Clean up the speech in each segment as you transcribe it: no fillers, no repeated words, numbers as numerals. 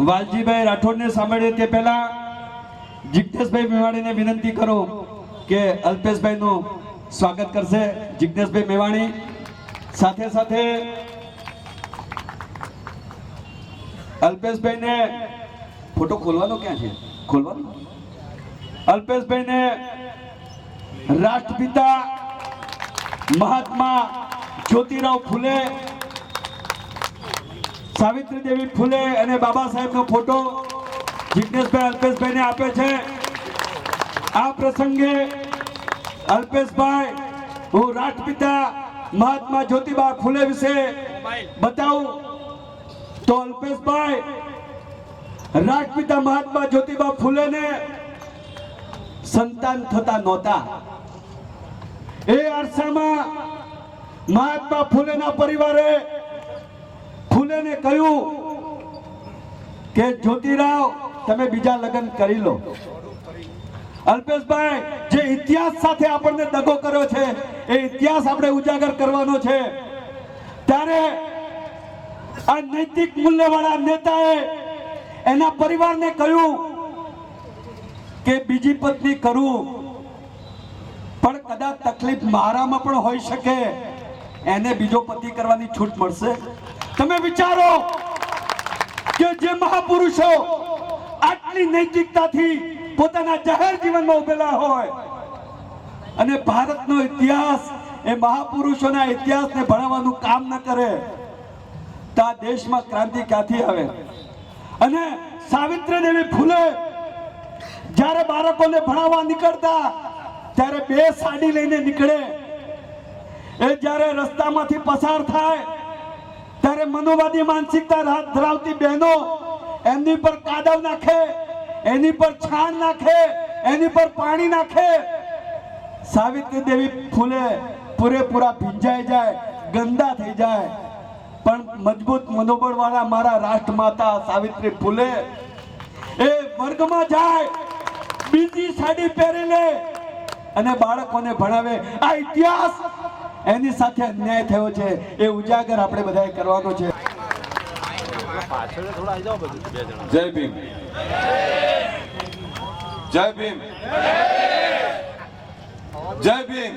વાલજીભાઈ રાઠોડને સાંભળીએ તે પહેલા જિજ્ઞેશભાઈ મેવાણીને વિનંતી કરો કે અલ્પેશભાઈનું સ્વાગત કરશે. જિજ્ઞેશભાઈ મેવાણી સાથે સાથે અલ્પેશભાઈને ફોટો ખોલવાનો ક્યાં છે? ખોલવાનો. અલ્પેશભાઈને રાષ્ટ્રપિતા મહાત્મા જ્યોતિરાવ ફૂલે, સાવિત્રી દેવી ફૂલે અને બાબા સાહેબનો ફોટો જિજ્ઞેશભાઈ અલ્પેશભાઈને આપે છે. આ પ્રસંગે અલ્પેશભાઈ, હું રાષ્ટ્રપિતા મહાત્મા જ્યોતિબા ફૂલે વિશે બતાવું તો અલ્પેશભાઈ રાષ્ટ્રપિતા મહાત્મા જ્યોતિબા ફૂલેને સંતાન થતા નહોતા. એ અરસામાં મહાત્મા ફૂલેના પરિવારે ફૂલેને કહ્યું કે જ્યોતિરાવ તમે બીજા લગ્ન કરી લો. અલ્પેશભાઈ જે ઇતિહાસ સાથે આપણને દગો કર્યો છે એ ઇતિહાસ આપણે ઉજાગર કરવાનો છે. ત્યારે આ નૈતિક મૂલ્યવાળા નેતાએ એના પરિવારને કહ્યું કે બીજી પત્ની કરું પણ કદાચ તકલીફ મારામાં પણ હોઈ શકે, એને બીજો પતિ કરવાની છૂટ મળશે. તમે વિચારો કે જે મહાપુરુષો આટલી નૈતિકતાથી પોતાના જાહેર જીવનમાં ઉભેલા હોય અને ભારતનો ઇતિહાસ એ મહાપુરુષોના ઇતિહાસને ભણાવવાનું કામ ન કરે તો આ દેશમાં ક્રાંતિ ક્યાંથી આવે? અને સાવિત્રી દેવી ફૂલે જ્યારે બાળકોને ભણાવવા નીકળતા ત્યારે બે સાડી લઈને નીકળે. એ જ્યારે રસ્તામાંથી પસાર થાય ત્યારે મનોવાદી માનસિકતા ધરાવતી બહેનો એમની પર કાદવ નાખે, એની પર છાણ નાખે, એની પર પાણી નાખે. સાવિત્રી દેવી ફૂલે પૂરેપૂરા ભીંજાઈ જાય, ગંદા થઈ જાય, પણ મજબૂત મનોબળ વાળા મારા રાષ્ટ્રમાતા સાવિત્રી ફૂલે એ વર્ગમાં જાય, બીજી સાડી પહેરી લે અને બાળકોને ભણાવે. આ ઇતિહાસ એની સાથે અન્યાય થયો છે એ ઉજાગર આપણે બધાએ કરવાનો છે. જય ભીમ, જય ભીમ, જય ભીમ.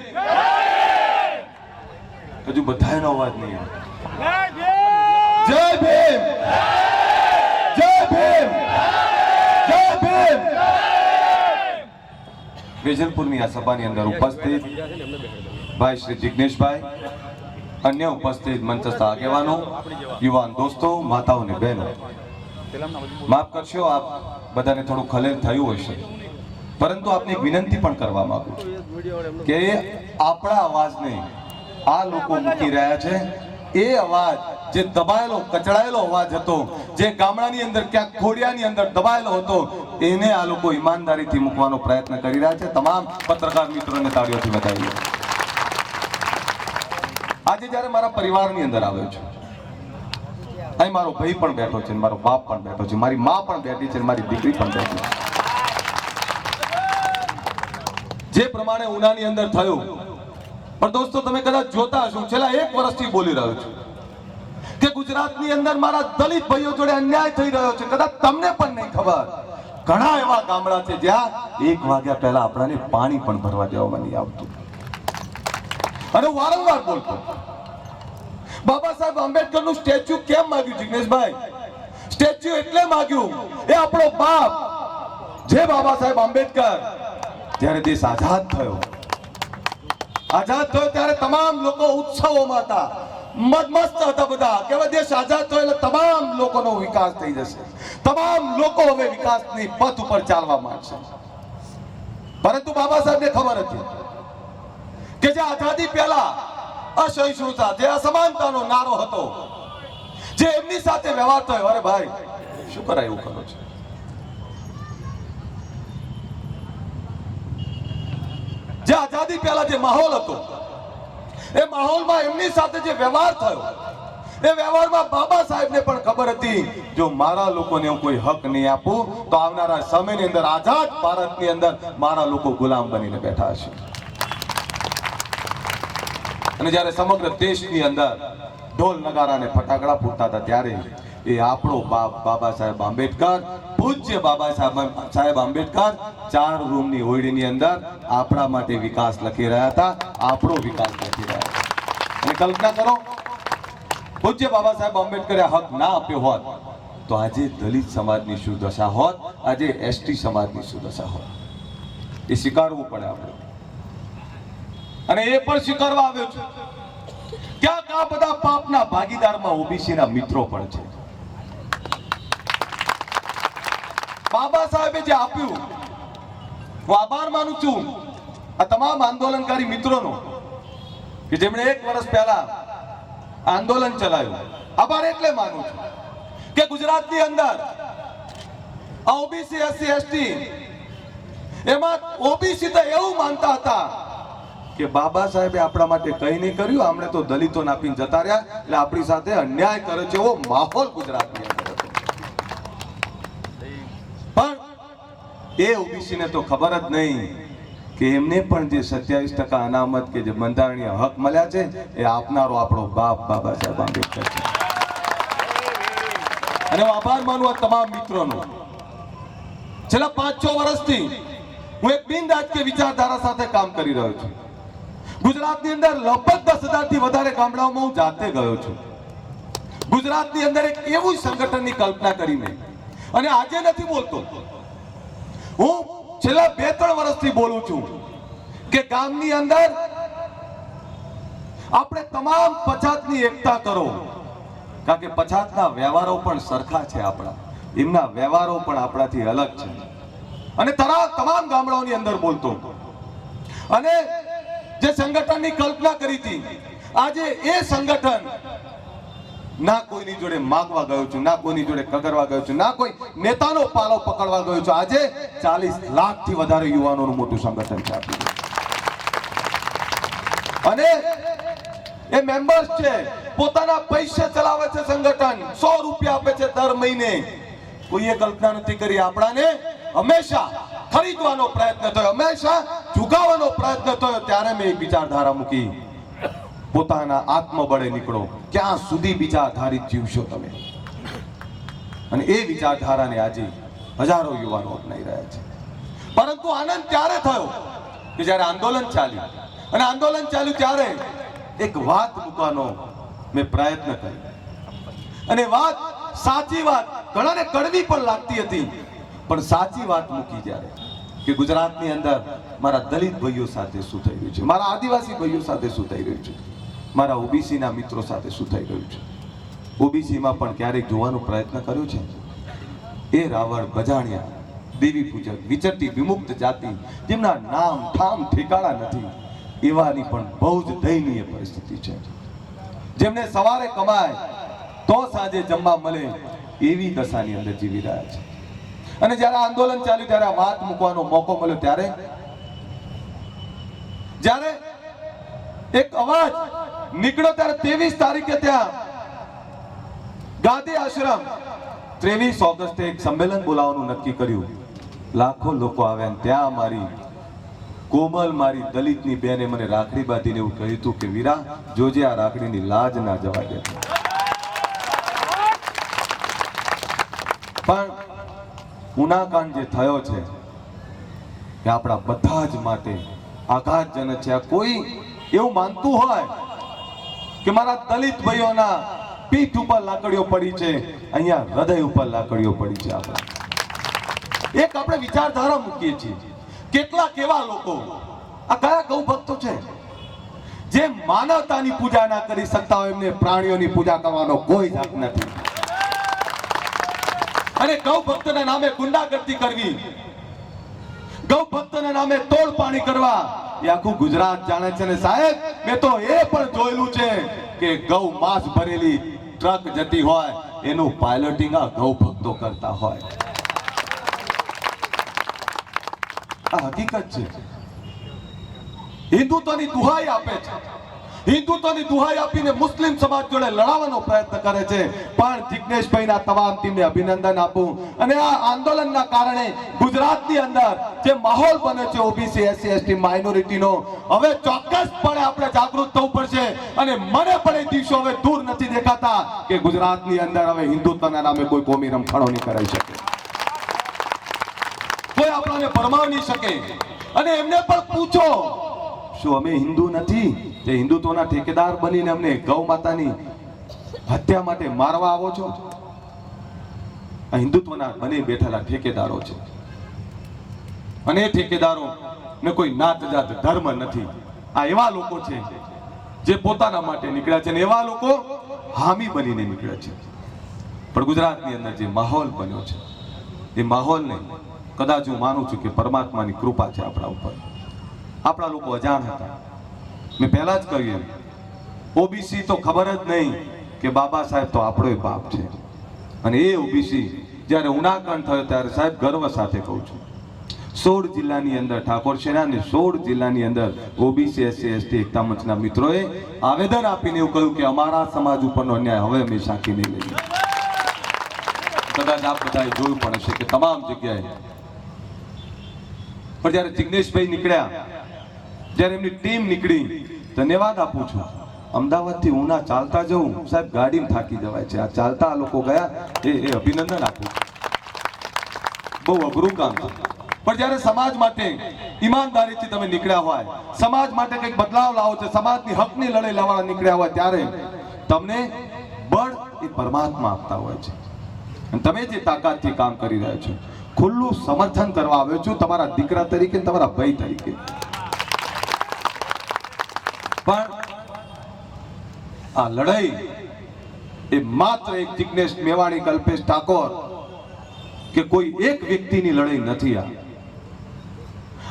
હજુ બધાનો અવાજ નહીં આવે. જય ભીમ, જય ભીમ, જય ભીમ. વેજલપુરની આ સભાની અંદર ઉપસ્થિત ભાઈ શ્રી જિજ્ઞેશભાઈ, અન્ય ઉપસ્થિત મંચસ્થ આગેવાનો, યુવાન દોસ્તો, માતાઓ અને બહેનો, માફ કરશો આપ બધાને થોડું ખલેલ થયું હશે, પરંતુ આપને એક વિનંતી પણ કરવા માંગુ છું કે આપણા અવાજને આ લોકો મૂકી રહ્યા છે. એ અવાજ જે દબાયેલો કચડાયેલો અવાજ હતો, જે ગામડાની અંદર ક્યાંક ખોડિયાની અંદર દબાયેલો હતો, એને આ લોકો ઈમાનદારીથી મૂકવાનો પ્રયત્ન કરી રહ્યા છે. તમામ પત્રકાર મિત્રોને તાળીઓથી વધાવીએ. આજે જ્યારે મારા પરિવારની અંદર આવ્યો છું, અહીં મારો ભાઈ પણ બેઠો છે, મારો બાપ પણ બેઠો છે, મારી મા પણ બેઠી છે, મારી દીકરી પણ બેઠી છે. જે પ્રમાણે ઉનાની અંદર થયું, પણ દોસ્તો તમે કદાચ જોતા હશો, છેલ્લા 1 વર્ષથી બોલી રહ્યો છું કે ગુજરાતની અંદર મારા દલિત ભાઈઓ જોડે અન્યાય થઈ રહ્યો છે. કદાચ તમને પણ નહીં ખબર, ઘણા એવા ગામડા છે જ્યાં 1 વાગ્યા પહેલા આપણાને પાણી પણ ભરવા દેવામાં નહીં આવતું. અને વારંવાર બોલતો, બાબા સાહેબ આંબેડકરનું સ્ટેચ્યુ કેમ માંગ્યું જિગ્નેશભાઈ? સ્ટેચ્યુ એટલે માંગ્યું, એ આપણો બાપ જે બાબા સાહેબ આંબેડકર જ્યારે દેશ આઝાદ થયો ત્યારે તમામ લોકો ઉત્સવોમાં હતા, મસ્ત હતા બધા કે હવે દેશ આઝાદ થયો એટલે તમામ લોકોનો વિકાસ થઈ જશે, તમામ લોકો હવે વિકાસની પથ ઉપર ચાલવા માંડશે. પરંતુ બાબા સાહેબને ખબર હતી કે જે આઝાદી પહેલા અસહિષ્ણુતા, જે અસમાનતાનો નારો હતો, જે એમની સાથે વ્યવહાર થયો, અરે ભાઈ શું કરાય એવું કરો છો? જે આઝાદી પહેલા જે માહોલ હતો, એ માહોલમાં એમની સાથે જે વ્યવહાર થયો, એ વ્યવહારમાં બાબા સાહેબને પણ ખબર હતી જો મારા લોકોને હું કોઈ હક નહીં આપું તો આવનારા સમયની અંદર આઝાદ ભારતની અંદર મારા લોકો ગુલામ બનીને બેઠા હશે. અને જ્યારે સમગ્ર દેશની અંદર ઢોલ નગારા અને ફટાકડા ફૂટતા હતા ત્યારે એ આપણો બાપ બાબા સાહેબ આંબેડકર, પૂજ્ય બાબા સાહેબ આંબેડકર 4 રૂમની ઓરડીની અંદર આપણા માટે વિકાસ લખી રહ્યા હતા, આપણો વિકાસ લખી રહ્યા હતા. અને કલ્પના કરો, પૂજ્ય બાબા સાહેબ આંબેડકરે હક ના આપ્યો હોત તો આજે દલિત સમાજની શું દશા હોત, આજે એસટી સમાજની શું દશા હોત. એ સ્વીકારવું પડે આપણે, અને એ પણ સ્વીકારવા આવ્યો છે. ક્યાંક આ બધા પાપના ભાગીદારમાં ઓબીસીના મિત્રો પણ છે. બાબા સાહેબે જે આપ્યું, હું આભાર માનું છું આ તમામ આંદોલનકારી મિત્રોનો કે જેમણે 1 વર્ષ પહેલા આંદોલન ચલાવ્યું. આભાર એટલે માનું છું કે ગુજરાતની અંદર ઓબીસી એસસી એસટી એમાં ઓબીસી તો એવું માનતા હતા કે બાબા સાહેબે આપણા માટે કંઈ નહીં કર્યું, આપણે તો દલિતોને આપીને જતા રહ્યા, એટલે આપણી સાથે અન્યાય કરે છે એવો માહોલ ગુજરાતની અંદર હતો. પણ એ ઓબીસી ને તો ખબર જ નહીં કે એમને પણ જે 27% અનામત કે જે બંધારણીય હક મળ્યા છે એ આપનારો આપણો બાપ બાબા સાહેબ આંબેડકર છે. અને હું આભાર માનું આ તમામ મિત્રોનો. છેલ્લા 5-6 વર્ષથી હું એક બિન રાજકીય વિચારધારા સાથે કામ કરી રહ્યો છું. ગુજરાતની અંદર લગભગ 10,000 થી વધારે ગામડાઓમાં હું જાતે ગયો છું. ગુજરાતની અંદર એક એવું સંગઠનની કલ્પના કરીને, અને આજે નથી બોલતો, હું છેલ્લા 2-3 વર્ષથી બોલું છું કે ગામની અંદર આપણે તમામ પછાતની એકતા કરો, કારણ કે પછાતના વ્યવહારો પણ સરખા છે આપણા, એમના વ્યવહારો પણ આપણાથી અલગ છે. અને તમામ ગામડાઓની અંદર બોલતો અને જે સંગઠનની કલ્પના કરી હતી, આજે એ સંગઠન ના કોઈની જોડે માંગવા ગયો છું, ના કોઈની જોડે કગરવા ગયો છું, ના કોઈ નેતાનો પાલો પકડવા ગયો છું. આજે 40 લાખથી વધારે યુવાનોનું મોટું સંગઠન છે આપણું. અને એ મેમ્બર્સ છે, પોતાના પૈસે ચલાવે છે સંગઠન, 100 રૂપિયા આપે છે દર મહિને. કોઈએ કલ્પના નથી કરી. આપણાને હંમેશા ખરીદવાનો પ્રયત્ન થયો, હંમેશા ઝુકાવવાનો પ્રયત્ન થયો. ત્યારે મેં એક વિચારધારા મૂકી, પોતાના આત્મબળે નીકળો, ક્યાં સુધી વિચારધારિત જીવશો તમે. અને એ વિચારધારાને આજે હજારો યુવાનો અપનાવી રહ્યા છે. પરંતુ આનંદ ત્યારે થયો કે જ્યારે આંદોલન ચાલ્યું. અને આંદોલન ચાલ્યું ત્યારે એક વાત મૂકવાનો મેં પ્રયત્ન કર્યો. અને વાત, સાચી વાત, ઘણાને કડવી પણ લાગતી હતી, પણ સાચી વાત મૂકી જ્યારે કે ગુજરાતની અંદર મારા દલિત ભાઈઓ સાથે શું થઈ રહ્યું છે, મારા આદિવાસી ભાઈઓ સાથે શું થઈ રહ્યું છે, મારા ઓબીસીના મિત્રો સાથે શું થઈ રહ્યું છે. ઓબીસીમાં પણ ક્યારેક જોવાનો પ્રયત્ન કર્યો છે. એ રાવણ, બજાણિયા, દેવી પૂજક, વિચરતી વિમુક્ત જાતિ, જેમના નામ ઠામ ઠેકાણા નથી, એવાની પણ બહુ જ દયનીય પરિસ્થિતિ છે. જેમને સવારે કમાય તો સાંજે જમવા મળે એવી દશાની અંદર જીવી રહ્યા છે. અને જ્યારે આંદોલન ચાલ્યું ત્યારે આ વાત મૂકવાનો મોકો મળ્યો, જ્યારે એક અવાજ નીકળ્યો, ત્યારે 23 તારીખે ત્યાં ગાંધી આશ્રમ 23 ઓગસ્ટે એક સંમેલન બોલાવવાનું નક્કી કર્યું. લાખો લોકો આવ્યા અને ત્યાં મારી કોમલ, મારી દલિતની બેને મને રાખડી બાંધીને એવું કહ્યું હતું કે વીરા, જોજે આ રાખડીની લાજ ના જવા દે. પણ ઉનાકાંડ જે થયો છે એ આપણા બધા જ માટે આઘાતજનક છે. કોઈ એવું માનતું હોય કે મારા દલિત ભાઈઓના પીઠ ઉપર લાકડીઓ પડી છે, અહીંયા હૃદય ઉપર લાકડીઓ પડી છે. એક આપણે વિચારધારા મૂકીએ છીએ. કેટલાક એવા લોકો, આ કયા ગૌ ભક્તો છે જે માનવતાની પૂજા ના કરી શકતા હોય, એમને પ્રાણીઓની પૂજા કરવાનો કોઈ હક નથી. અને ગૌ ભક્તના નામે ગુંડાગર્દી કરવી, ગૌ ભક્તના નામે તોડ પાણી કરવા, એ આખું ગુજરાત જાણે છે. ને સાહેબ, મેં તો એ પણ જોયેલું છે કે ગૌ માંસ ભરેલી ટ્રક જતી હોય, એનું પાયલોટિંગ આ ગૌ ભક્તો કરતા હોય. આ હકીકત છે. હિન્દુત્વની દુહાઈ આપે છે, હિન્દુત્વની દુહાઈ આપીને મુસ્લિમ સમાજ જોડે લડાવવાનો પ્રયત્ન કરે છે. પણ જિગ્નેશભાઈના તમામ ટીમને અભિનંદન આપું. અને આ આંદોલનના કારણે ગુજરાતની અંદર જે માહોલ બને છે ઓબીસી એસસી એસટી માઇનોરિટીનો, હવે ચોક્કસપણે આપણે જાગૃત થવું પડશે. અને મને પણ એ દિવસો હવે દૂર નથી દેખાતા કે ગુજરાતની અંદર હવે હિન્દુત્વના નામે કોઈ કોમી રમખાણો નહીં કરાઈ શકે, કોઈ આપણને ભરમાવી નહીં શકે. અને એમને પણ પૂછો, શું અમે હિન્દુ નથી? તે હિન્દુત્વના ઠેકેદાર બનીને અમને ગૌ માતાની હત્યા માટે મારવા આવો છો? આ હિન્દુત્વના બની બેઠેલા ઠેકેદારો છે. અને એ ઠેકેદારો ને કોઈ નાત જાત ધર્મ નથી. આ એવા લોકો છે જે પોતાના માટે નીકળ્યા છે, અને એવા લોકો હામી બનીને નીકળ્યા છે. પણ ગુજરાતની અંદર જે માહોલ બન્યો છે, એ માહોલને કદાચ હું માનું છું કે પરમાત્માની કૃપા છે આપણા ઉપર. આપણા લોકો અજાણ હતા. મેં પહેલા જ કહ્યું, ઓબીસી તો ખબર જ નહીં કે બાબા સાહેબ તો આપણો બાપ છે. અને એ ઓબીસી જ્યારે ઉનાકણ થયો ત્યારે સાહેબ ગર્વ સાથે કહું છું, 16 જિલ્લાની અંદર ઠાકોર સેના અને 16 જિલ્લાની અંદર ઓબીસી એસસી એસટી એકતા મંચના મિત્રોએ આવેદન આપીને એવું કહ્યું કે અમારા સમાજ ઉપરનો અન્યાય હવે અમે સાંકી નહીં લઈએ. કદાચ આપ બધાએ જોયું પણ હશે કે તમામ જગ્યાએ. પણ જ્યારે જિગ્નેશભાઈ નીકળ્યા, જ્યારે એમની ટીમ નીકળી, ધન્યવાદ આપું છું. અમદાવાદથી ઉના ચાલતા જવું સાહેબ, ગાડીમાં થાકી જવાય છે. આ ચાલતા આ લોકો ગયા એ અભિનંદન આપું છું. બહુ અઘરું કામ છે. પણ જ્યારે સમાજ માટે ઈમાનદારીથી તમે નીકળ્યા હોય, સમાજ માટે કંઈક બદલાવ લાવો છે, સમાજની હકની લડાઈ લાવવા નીકળ્યા હોય, ત્યારે તમને બળ એ પરમાત્મા આપતા હોય છે. અને તમે જે તાકાતથી કામ કરી રહ્યા છો, ખુલ્લું સમર્થન કરવા આવ્યો છું તમારા દીકરા તરીકે, તમારા ભાઈ તરીકે. પણ આ લડાઈ એ માત્ર એક જિગ્નેશ મેવાણી, કલ્પેશ ઠાકોર કે કોઈ એક વ્યક્તિની લડાઈ નથી.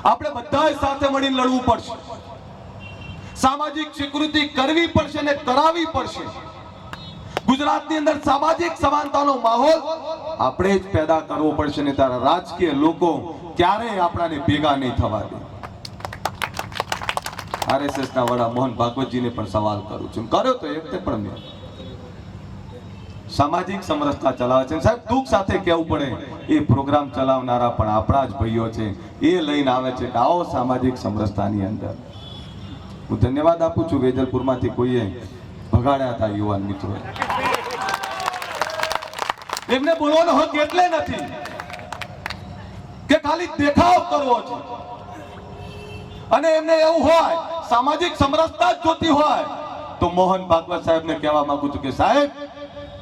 આપણે બધાએ સાથે મળીને લડવું પડશે. સામાજિક સ્વીકૃતિ કરવી પડશે ને કરાવવી પડશે. ગુજરાતની અંદર સામાજિક સમાનતાનો માહોલ આપણે જ પેદા કરવો પડશે, ને તારા રાજકીય લોકો ક્યારેય આપણાને ભેગા નહીં થવા દે. આરએસએસના વડા મોહન ભાગવતજીને પણ સવાલ કરું છું, કર્યો તો એ વખતે પણ મેં. સામાજિક સમરસતા ચલાવે છે સાહેબ, દુઃખ સાથે કહેવું પડે, એ પ્રોગ્રામ ચલાવનારા પણ આપણા જ ભાઈઓ છે. એ લઈને આવે છે કે આવો સામાજિક સમરસતાની અંદર. હું ધન્યવાદ આપું છું વેજલપુરમાંથી કોઈએ ભગાડ્યા હતા યુવાન મિત્રોએ. એમને બોલવાનો હક એટલે નથી કે ખાલી દેખાવ કરવો છે, અને એમને એવું હોય સામાજિક સમરસતા જ જોતી હોય તો મોહન ભાગવત સાહેબને કહેવા માંગુ છું કે સાહેબ,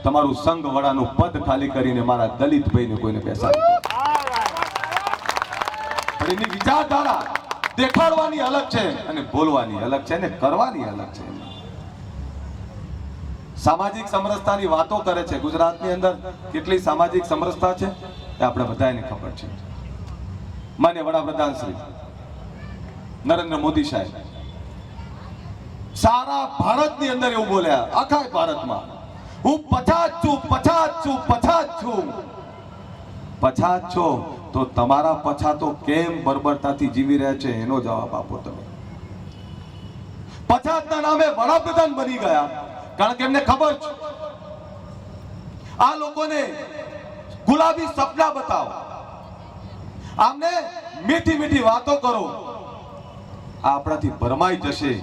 તમારું સંઘ વડાનું પદ ખાલી કરીને મારા દલિત ભાઈને કોઈને બેસાડી. એની વિચારધારા દેખાડવાની અલગ છે અને બોલવાની અલગ છે ને કરવાની અલગ છે. સામાજિક સમરસતાની વાતો કરે છે. ગુજરાતની અંદર કેટલી સામાજિક સમરસતા છે એ આપણે બધાને ખબર છે. માન્ય વડાપ્રધાન શ્રી નરેન્દ્ર મોદી સાહેબ સારા ભારતની અંદર એવું બોલ્યા, આખા ભારતમાં, હું પછાત છું, પછાત છું, પછાત છું. પછાત છો તો તમારા પછાતો કેમ બર્બરતાથી જીવી રહ્યા છે એનો જવાબ આપો તમે. પછાતના નામે વડાપ્રધાન બની ગયા કારણ કે એમને ખબર છે આ લોકોને ગુલાબી સપના બતાવો, આમને મીઠી મીઠી વાતો કરો, આપણાથી ભરમાઈ જશે.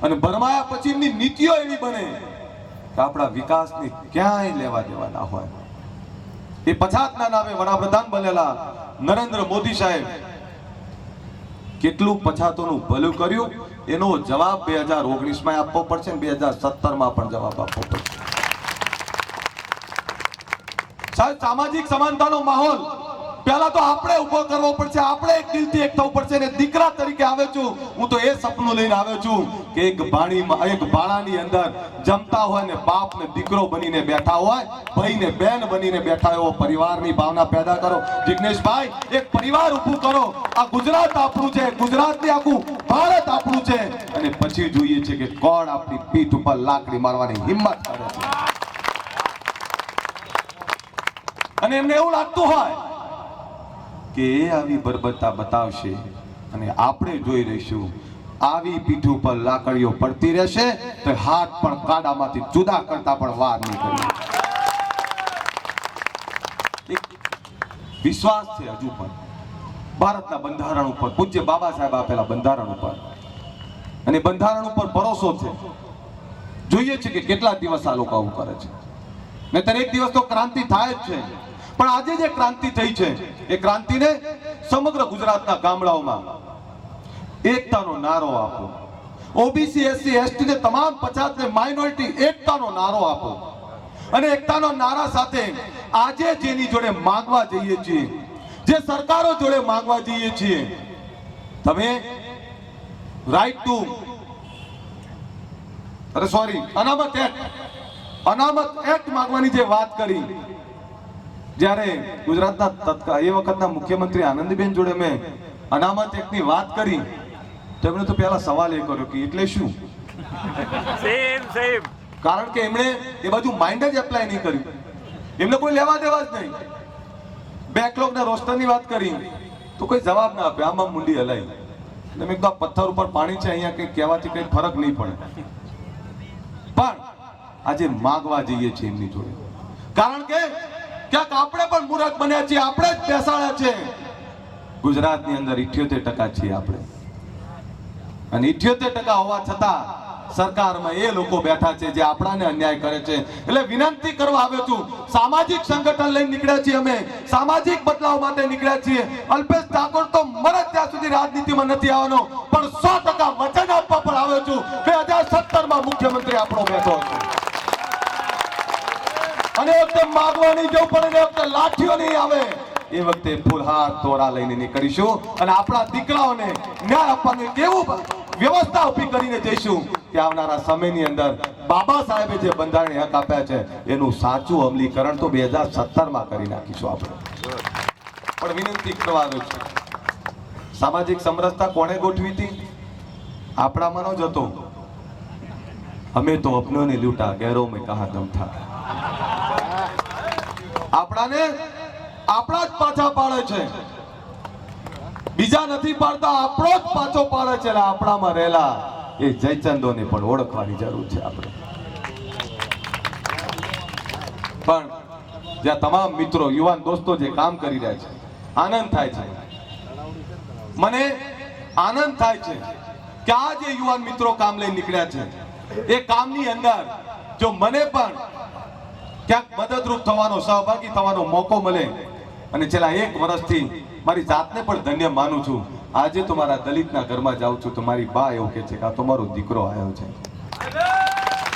અને ભરમાયા પછી એમની નીતિઓ એવી બને કે આપણા વિકાસની ક્યાંય લેવા દેવા ના હોય. એ પછાતના નામે વડાપ્રધાન બનેલા નરેન્દ્ર મોદી સાહેબ કેટલું પછાતોનું ભલું કર્યું એનો જવાબ 2019માં આપવો પડશે, 2017માં પણ જવાબ આપવો પડશે. સાહેબ, સામાજિક સમાનતાનો માહોલ પહેલા તો આપણે ઉભો કરવો પડશે, આપણે એક દિલથી એક થવું પડશે. અને દીકરા તરીકે આવ્યો છું હું તો એ સપનું લઈને આવ્યો છું કે એક બાળાની અંદર જમતા હોય ને બાપ ને દીકરો બનીને બેઠા હોય, ભાઈ ને બેન બનીને બેઠા એવો પરિવારની ભાવના પેદા કરો. જિગ્નેશભાઈ, એક પરિવાર ઊભું કરો. આ ગુજરાત આપણું છે, ગુજરાતની આખું ભારત આપણું છે. અને પછી જોઈએ છે કે કોણ આપણી પીઠ ઉપર લાકડી મારવાની હિંમત કરે છે. અને એમને એવું લાગતું હોય કે એ આવી બર્બરતા બતાવશે અને આપણે જોઈ રહીશું આવી પીઠ ઉપર લાકડીઓ પડતી રહેશે તો હાથ પણ કાડામાંથી જુદા કરતા પણ વાર નહીં કરી. એક વિશ્વાસ છે હજુ પણ ભારતના બંધારણ ઉપર, પૂજ્ય બાબા સાહેબ આપેલા બંધારણ ઉપર, અને બંધારણ ઉપર ભરોસો છે. જોઈએ છે કે કેટલા દિવસ આ લોકો આવું કરે છે. નહીંતર એક દિવસ તો ક્રાંતિ થાય જ છે. પણ આજે જે ક્રાંતિ થઈ છે એ ક્રાંતિને સમગ્ર ગુજરાતના ગામડાઓમાં એકતાનો નારો આપો. ઓબીસી, એસસી, એસટી ને તમામ પછાત ને માઇનોરિટી એકતાનો નારો આપો. અને એકતાનો નારા સાથે આજે જેની જોડે માંગવા જઈએ છીએ, જે સરકારો જોડે માંગવા જઈએ છીએ, તમે રાઈટ ટુ અનામત એક્ટ માંગવાની જે વાત કરી, જ્યારે ગુજરાતના એ વખતના મુખ્યમંત્રી આનંદીબેન જોડે મેં અનામત એક્ટની વાત કરી, તેમણે તો પહેલા સવાલ એ કર્યો કે એટલે શું? સેમ કારણ કે એમણે એ બાજુ માઇન્ડ જ એપ્લાય નહીં કર્યું. એમને કોઈ લેવા દેવા જ નહીં. બેકલોગના રોસ્ટરની વાત કરી તો કોઈ જવાબ ના આપે, આમાં મુંડી હલાઈ. એટલે મેં કીધું પથ્થર ઉપર પાણી છે, અહીંયા કંઈ કહેવાથી કંઈ ફરક નહીં પડે. પણ આજે માગવા જઈએ છીએ એમની જોડે, કારણ કે ક્યાંક આપણે પણ મૂર્ખ બન્યા છીએ, આપણે જ બેસાડ્યા છે. ગુજરાતની અંદર 78% છીએ આપણે, અને 78% હોવા છતાં સરકારમાં એ લોકો બેઠા છે જે આપણાને અન્યાય કરે છે. એટલે વિનંતી કરવા આવ્યો છું, સામાજિક સંગઠન લઈને નીકળ્યા છીએ અમે, સામાજિક બદલાવ માટે નીકળ્યા છીએ. અલ્પેશ ઠાકોર તો મરે ત્યાં સુધી રાજનીતિમાં નથી આવવાનો, પણ 100% વચન આપવા પણ આવ્યો છું. 2017માં મુખ્યમંત્રી આપણો બેઠો છે, અને એ વખતે માગવા નહીં જવું પડે, એ વખતે લાઠીઓ નહીં આવે, એ વખતે ફૂલહાર તોરા લઈને નીકળીશું અને આપણા દીકરાઓને ન્યાય આપવાનું કેવું વ્યવસ્થા ઊભી કરીને જઈશું કે આવનારા સમયની અંદર બાબા સાહેબે જે બંધારણીય હક આપ્યા છે એનું સાચું અમલીકરણ તો 2017માં કરી નાખીશું આપણે. પણ વિનંતી કરવા આવ્યો છું, સામાજિક સમરસતા કોણે ગોઠવી હતી? આપણામાંનો જ હતો. અમે તો અપનોને લૂંટા, ગેરો મેં કહા દમ થા. આપણાને આપણા જ પાછા પાડે છે, બીજા નથી પાડતા, આપણો જ પાછો પાડે છે. આપણામાં રહેલા એ જયચંદોને પણ ઓળખવાની જરૂર છે આપણે. પણ જ્યાં તમામ મિત્રો, યુવાન દોસ્તો જે કામ કરી રહ્યા છે, આનંદ થાય છે. મને આનંદ થાય છે કે આ જે યુવાન મિત્રો કામ લઈને નીકળ્યા છે, એ કામની અંદર જો મને પણ ક્યાંક મદદરૂપ થવાનો, સહભાગી થવાનો મોકો મળે, અને છેલ્લા 1 વર્ષથી મારી જાતને પણ ધન્ય માનું છું. આજે તો મારા દલિતના ઘરમાં જાઉં છું તો મારી બા એવું કહે છે કે આ તો મારો દીકરો આવ્યો છે.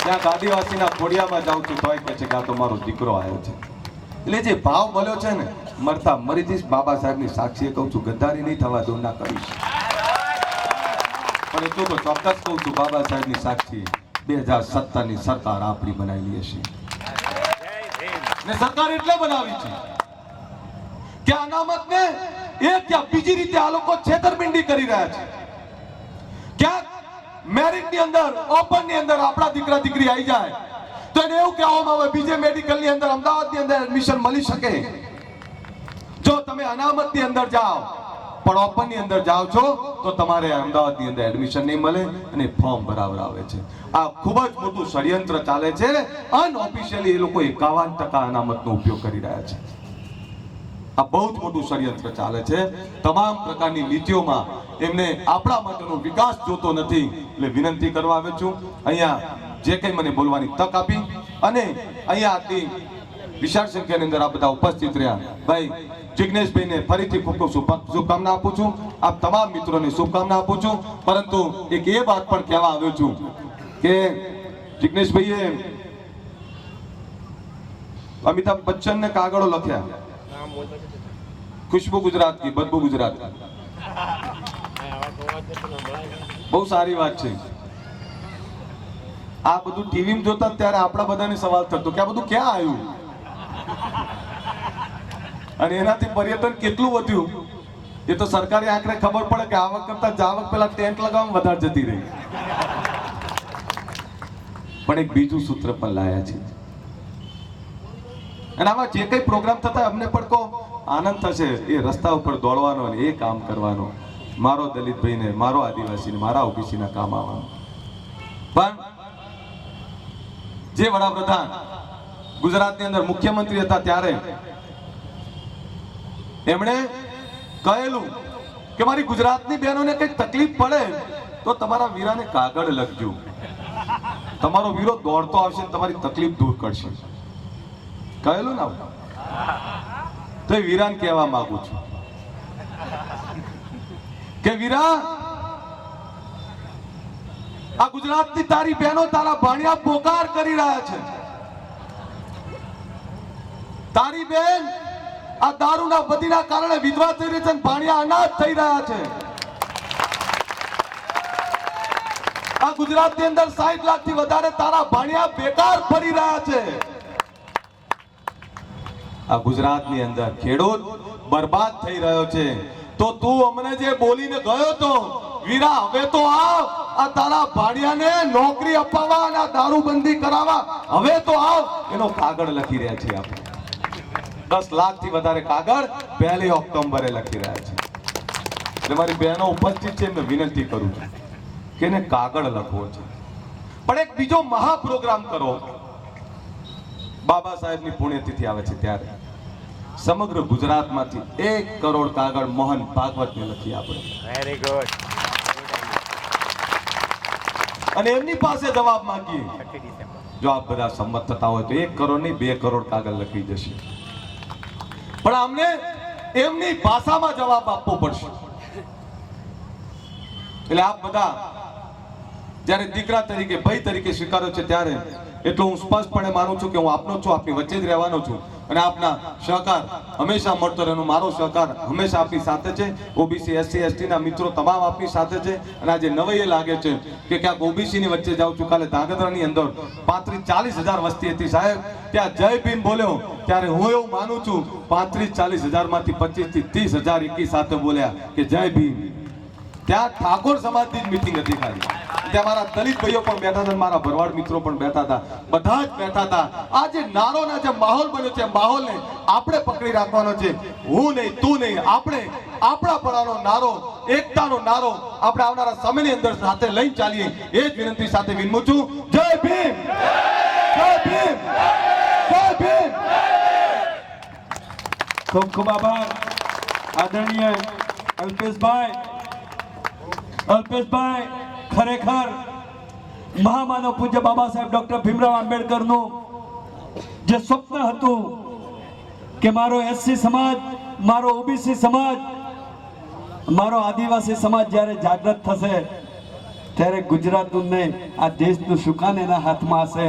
ત્યાં આદિવાસીના ખોડિયામાં જાઉં છું તોય કહે છે કે આ તો મારો દીકરો આવ્યો છે. એટલે જે ભાવ મળ્યો છે ને, મરતા મરી જઈશ, બાબા સાહેબની સાક્ષીએ કહું છું, ગદ્દારી નહીં થવા દઉં, ના કરીશ. પણ એટલું તો ચોક્કસ કહું છું, બાબા સાહેબની સાક્ષી 2017ની સરકાર આપણી બનાવેલી હશે. ને સરકાર એટલે બનાવી છે કે અનામતને એક યા બીજી રીતે આ લોકો છેતરપિંડી કરી રહ્યા છે. ક્યાંક મેરિટની અંદર, ઓપનની અંદર આપણા દીકરા દીકરી આવી જાય તો એને એવું કહેવામાં આવે બીજે મેડિકલની અંદર, અમદાવાદની અંદર એડમિશન મળી શકે. જો તમે અનામતની અંદર જાઓ પણ ઓપનની અંદર જાઓ છો તો તમારે અમદાવાદની અંદર એડમિશન નહીં મળે અને ફોર્મ બરાબર આવે છે. આ ખૂબ જ મોટું ષડયંત્ર ચાલે છે. અનઓફિશિયલી એ લોકો 51% અનામતનો ઉપયોગ કરી રહ્યા છે. આ બહુ જ મોટું ષડયંત્ર ચાલે છે. તમામ પ્રકારની નીતિઓમાં એમને આપણા માટેનો વિકાસ જોતો નથી. એટલે વિનંતી કરવા આવ્યો છું, અહીંયા જે કંઈ મને બોલવાની તક આપી, અને અહીંયા આટલી વિશાળ સંખ્યાની અંદર આ બધા ઉપસ્થિત રહ્યા ભાઈ જિગ્નેશભાઈને ફરીથી ખૂબ ખૂબ શુભકામના આપું છું. આપ તમામ મિત્રોને શુભકામના આપું છું. પરંતુ એક એ વાત પણ કહેવા આવ્યો છું કે જિગ્નેશભાઈએ અમિતાભ બચ્ચનને કાગળો લખ્યા, खुशबू गुजरात की, बदबू गुजरात की. બહુ સારી વાત છે. આ બધું ટીવીમાં જોતા ત્યારે આપણા બધાને સવાલ થતો કે આ બધું ક્યાં આવ્યું, અને એનાથી પર્યટન કેટલું વધ્યું એ તો સરકારી આંકડે ખબર પડે કે આવક કરતા જાવક પેલા ટેન્ટ લગાવવામાં વધારે જતી રહી. પણ એક બીજું સૂત્ર પણ લાયા છે, અને આમાં જે કઈ પ્રોગ્રામ થતા અમને પણ કહો આનંદ થશે. એ રસ્તા ઉપર દોડવાનો અને એ કામ કરવાનો. મારો દલિત ભાઈને, મારો આદિવાસીને, મારા ઓબીસીના કામ આવવાનું. પણ જે વડાપ્રધાન ગુજરાતની અંદર મુખ્યમંત્રી હતા ત્યારે એમણે કહેલું કે મારી ગુજરાતની બહેનોને કંઈક તકલીફ પડે તો તમારા વીરાને કાગળ લખજો, તમારો વીરો દોડતો આવશે ને તમારી તકલીફ દૂર કરશે. કહેલું ને. તો એ વીરાને કહેવા માંગુ છું કે વીરા, આ ગુજરાતની તારી બહેનો તારા ભાણિયા પોકાર કરી રહ્યા છે. તારી બેન આ દારૂના બધીના કારણે વિધવા થઈ રહી છે અને ભાણિયા અનાથ થઈ રહ્યા છે. આ ગુજરાતની અંદર 60 લાખથી વધારે તારા ભાણિયા બેકાર ફરી રહ્યા છે. આ ગુજરાતની અંદર ખેડૂત બરબાદ થઈ રહ્યો છે. તો તું અમને જે બોલીને ગયો તો વીરા, હવે તો આવ, આ તારા ભાણિયાને નોકરી અપાવવા અને દારૂબંધી કરાવવા હવે તો આવ. એનો કાગળ લખી રહ્યા છીએ આપણે. 10 લાખથી વધારે કાગળ 1 ઓક્ટોબરે લખી રહ્યા છે. એટલે મારી બહેનો ઉપસ્થિત છે, એમને વિનંતી કરું છું કે એને કાગળ લખવો છે. પણ એક બીજો મહા પ્રોગ્રામ કરો. બાબા સાહેબની પુણ્યતિથિ આવે છે ત્યારે સમગ્ર ગુજરાતમાંથી 1 કરોડ કાગળ મોહન ભાગવતને લખી આપણે. Very good. અને એમની પાસે જવાબ માંગીએ. જો આપ બધા સંમત થતા હોય તો 1 કરોડ નહીં 2 કરોડ કાગળ લખી જશે. પણ અમને એમની ભાષામાં જવાબ આપવો પડશે. એટલે આપ બધા જ્યારે દીકરા તરીકે, ભાઈ તરીકે સ્વીકારો છે ત્યારે એટલું હું સ્પષ્ટપણે માનું છું કે હું આપનો છું, આપની વચ્ચે જ રહેવાનો છું અને આપના સહકાર હંમેશા મળતો રહેવાનો. મારો સહકાર હંમેશા આપની સાથે છે. ઓબીસી, એસસી, એસટી ના મિત્રો તમામ આપની સાથે છે. અને આજે નવાઈ એ લાગે છે કે ક્યાંક ઓબીસી ની વચ્ચે જાઉં છું. કાલે ધાંગધ્રાની અંદર 35-40 હજાર વસ્તી હતી સાહેબ, ત્યાં જય ભીમ બોલ્યો ત્યારે હું એવું માનું છું 35-40 હજારમાંથી 25-30 હજાર એકી સાથે બોલ્યા કે જય ભીમ. ત્યાં ઠાકોર સમાજની જ મીટિંગ હતી ખાલી. ત્યાં મારા દલિત ભાઈઓ પણ બેઠા હતા, મારા ભરવાડ મિત્રો પણ બેઠા હતા, બધા જ બેઠા હતા. આ જે નારોના જે માહોલ બન્યો છે, માહોલને આપણે પકડી રાખવાનો છે. હું નહીં, તું નહીં, આપણે આપણા પડાનો નારો, એકતાનો નારો આપણે આવનારા સમયની અંદર સાથે લઈને ચાલીએ. એ જ વિનંતી સાથે વિનમું છું. જય ભીમ, જય ભીમ, જય ભીમ. ખૂબ ખૂબ આભાર આદરણીય અલ્પેશભાઈ. ખરેખર મહામાનવ પૂજ્ય બાબા સાહેબ ડોક્ટર ભીમરાવ આંબેડકરનું જે સ્વપ્ન હતું કે મારો એસસી સમાજ, મારો ઓબીસી સમાજ, મારો આદિવાસી સમાજ જ્યારે જાગૃત થશે ત્યારે ગુજરાતનું નહીં આ દેશનું સુકાન એના હાથમાં હશે.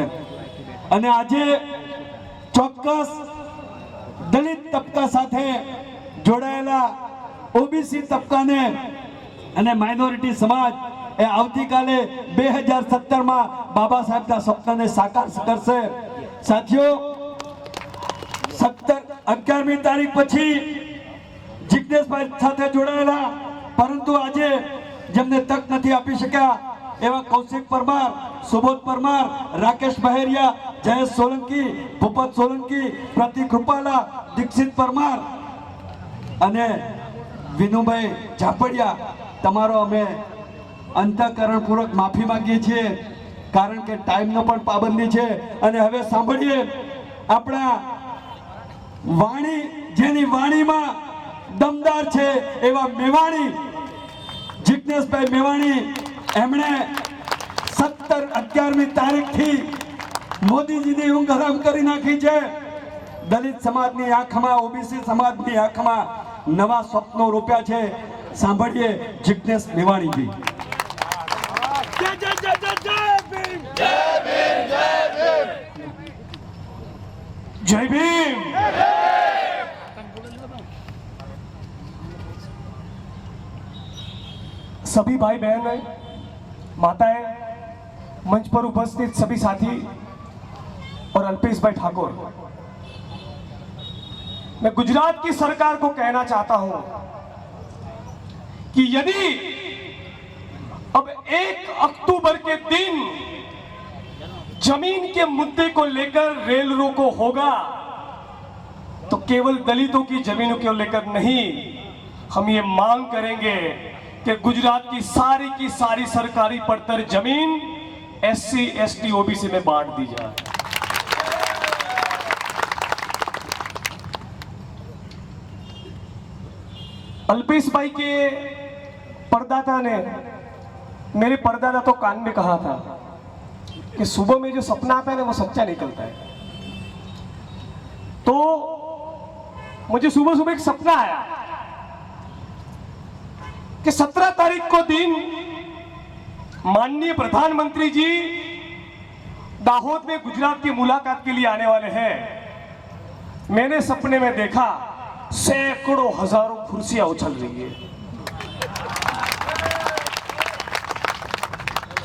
અને આજે ચોક્કસ દલિત તબકા સાથે જોડાયેલા ઓબીસી તબકાને અને માઇનોરિટી સમાજ એ આવતીકાલે 2017માં બાબા સાહેબના સપનાને સાકાર કરશે. સાથીઓ, 11મી તારીખ પછી જિજ્ઞેશભાઈ સાથે જોડાયેલા પરંતુ આજે જેમને તક નથી આપી શક્યા એવા કૌશિક પરમાર, સુબોધ પરમાર, રાકેશ બહેરિયા, જયેશ સોલંકી, ભૂપત સોલંકી, પ્રતિક રૂપાલા, દીક્ષિત પરમાર અને વિનુભાઈ ઝાપડિયા, તમારો અમે અંતઃકરણપૂર્વક માફી માંગીએ છીએ કારણ કે ટાઈમનો પણ પાબંદી છે. અને હવે સાંભળીએ આપણા વાણી, જેની વાણીમાં દમદાર છે એવા મેવાણી, જિજ્ઞેશભાઈ મેવાણી. એમણે 11મી તારીખથી મોદીજીની ઊંઘ હરામ કરી નાખી છે. દલિત સમાજની આંખમાં, ઓબીસી સમાજની આંખમાં નવા સ્વપ્નો રોપ્યા છે. સાંભળીએ જિજ્ઞેશ મેવાણીજી. જય ભીમ. सभी भाई बहन, माताएं, मंच पर उपस्थित सभी साथी और अल्पेश भाई ठाकुर, मैं गुजरात की सरकार को कहना चाहता हूं कि यदि अब 1 अक्टूबर के दिन जमीन के मुद्दे को लेकर रेल रोको होगा तो केवल दलितों की जमीनों को लेकर नहीं, हम ये मांग करेंगे कि गुजरात की सारी सरकारी पड़तर जमीन SC ST OBC में बांट दी जाए। अल्पेश भाई के परदादा ने, मेरे परदादा तो कान में कहा था कि सुबह में जो सपना आता है ना वो सच्चा निकलता है। तो मुझे सुबह सुबह एक सपना आया कि 17 तारीख को दिन माननीय प्रधानमंत्री जी दाहोद में गुजरात की मुलाकात के लिए आने वाले हैं। मैंने सपने में देखा सैकड़ों हजारों कुर्सियां उछल रही है।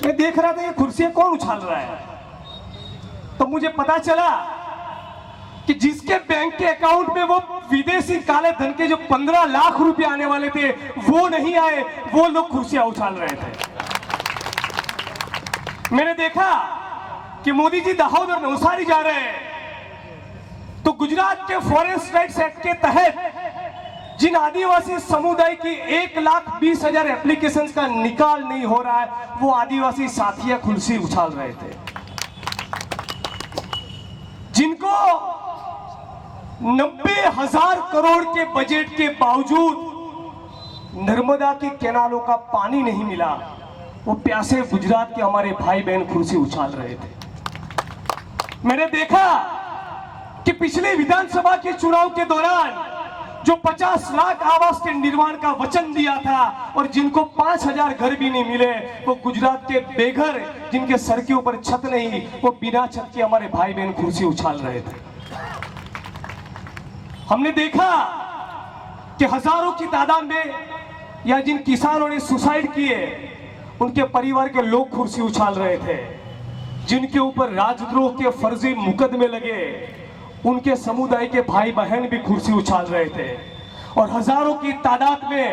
मैं देख रहा था ये कुर्सियां कौन उछाल रहा है, तो मुझे पता चला कि जिसके बैंक के अकाउंट में वो विदेशी काले धन के जो 15 लाख रुपए आने वाले थे वो नहीं आए, वो लोग कुर्सियां उछाल रहे थे। मैंने देखा कि मोदी जी दाहोद और नवसारी जा रहे हैं, तो गुजरात के फॉरेस्ट राइट्स एक्ट के तहत जिन आदिवासी समुदाय की 1,20,000 एप्लीकेशंस का निकाल नहीं हो रहा है, वो आदिवासी साथियां कुर्सी उछाल रहे थे। जिनको 90,000 करोड़ के बजट के बावजूद नर्मदा की कैनालों का पानी नहीं मिला, वो प्यासे गुजरात के हमारे भाई बहन कुर्सी उछाल रहे थे। मैंने देखा कि पिछले विधानसभा के चुनाव के दौरान जो 50 लाख आवास के निर्माण का वचन दिया था और जिनको 5,000 घर भी नहीं मिले, वो गुजरात के बेघर जिनके सर के ऊपर छत नहीं, वो बिना छत के हमारे भाई बहन कुर्सी उछाल रहे थे। हमने देखा कि हजारों की तादाद में या जिन किसानों ने सुसाइड किए उनके परिवार के लोग कुर्सी उछाल रहे थे। जिनके ऊपर राजद्रोह के फर्जी मुकदमे लगे उनके समुदाय के भाई बहन भी कुर्सी उछाल रहे थे। और हजारों की तादाद में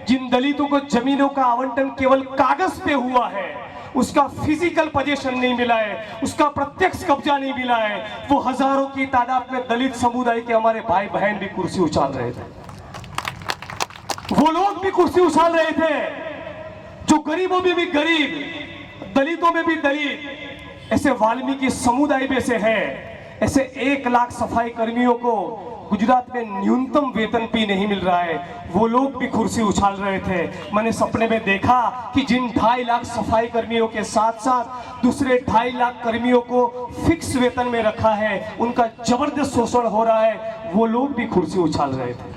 जिन दलितों को जमीनों का आवंटन केवल कागज पे हुआ है, उसका फिजिकल पोजीशन नहीं मिला है, उसका प्रत्यक्ष कब्जा नहीं मिला है, वो हजारों की तादाद में दलित समुदाय के हमारे भाई बहन भी कुर्सी उछाल रहे थे। वो लोग भी कुर्सी उछाल रहे थे जो गरीबों में भी गरीब, दलितों में भी दलित, ऐसे वाल्मीकि समुदाय में से है। ऐसे 1 लाख सफाई कर्मियों को गुजरात में न्यूनतम वेतन भी नहीं मिल रहा है, वो लोग भी कुर्सी उछाल रहे थे। मैंने सपने में देखा कि जिन 2.5 लाख सफाई कर्मियों के साथ साथ दूसरे 2.5 लाख कर्मियों को फिक्स वेतन में रखा है, उनका जबरदस्त शोषण हो रहा है, वो लोग भी कुर्सी उछाल रहे थे।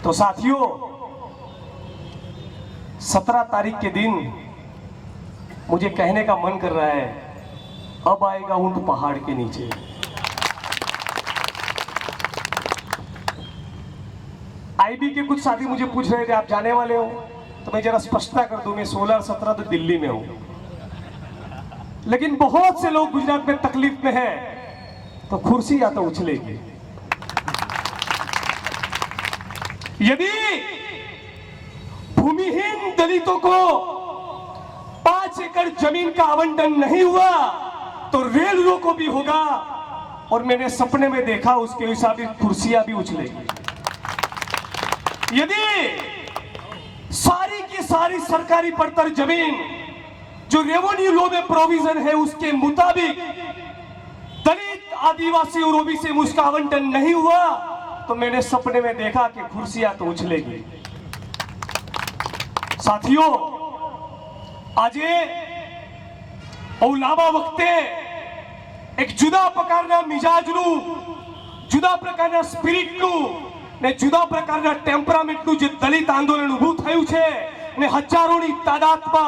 तो साथियों, 17 तारीख के दिन मुझे कहने का मन कर रहा है, अब आएगा ऊंट पहाड़ के नीचे। आईबी के कुछ साथी मुझे पूछ रहे थे आप जाने वाले हो, तो मैं जरा स्पष्टता कर दूं, मैं 16 और 17 तो दिल्ली में हूं, लेकिन बहुत से लोग गुजरात में तकलीफ में हैं, तो कुर्सी या तो उछलेगी। यदि भूमिहीन दलितों को 5 एकड़ जमीन का आवंटन नहीं हुआ तो रेल रोको भी होगा, और मैंने सपने में देखा उसके हिसाब से कुर्सियां भी उछलेगी। यदि सारी की सारी सरकारी पड़तर जमीन जो रेवेन्यू लॉ में प्रोविजन है उसके मुताबिक दलित, आदिवासी और ओबीसी में उसका आवंटन नहीं हुआ, तो मैंने सपने में देखा कि कुर्सियां तो उछलेगी। साथियों, આજે લાંબા વખતે એક જુદા પ્રકારના મિજાજનું, જુદા પ્રકારના સ્પિરિટનું ને જુદા પ્રકારના ટેમ્પરામેન્ટનું જે દલિત આંદોલન ઊભું થયું છે ને હજારોની તાદાદમાં